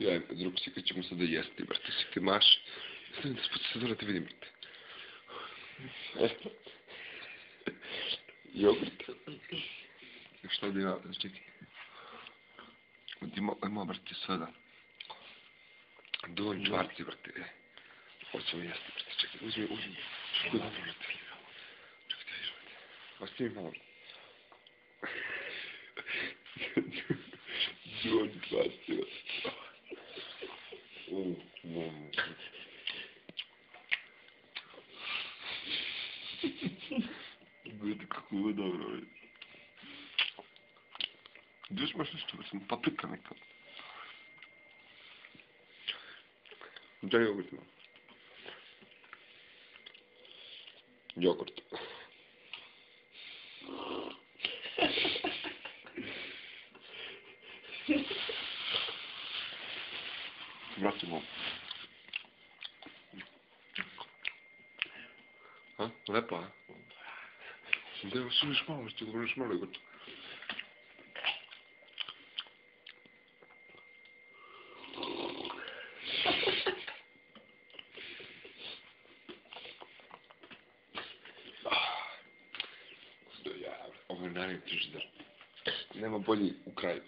Ja, drugo si kad ćemo sada jesti, brate, si te maši. Stavim da se da te vidim, brate. Jogurt. Šta da ima, čekaj. Ima, brate, sada. Donj čvarci, brate. Hoćemo jesti, brate, čekaj, uzmi. Što da, brate. Čekaj, viš, brate. Ostavi malo. Donj čvarci, brate. Gledaj kako je dobro, vidi. Gdje još imaš nešto, sam paprika neka. Gdje je jogurt ima? Jogurt. Vratimo. Ha? Lepo, a? Da je osuniš malo, što govoriš malo jogurta. Ovo je naravno frižider. Nema bolji u kraju.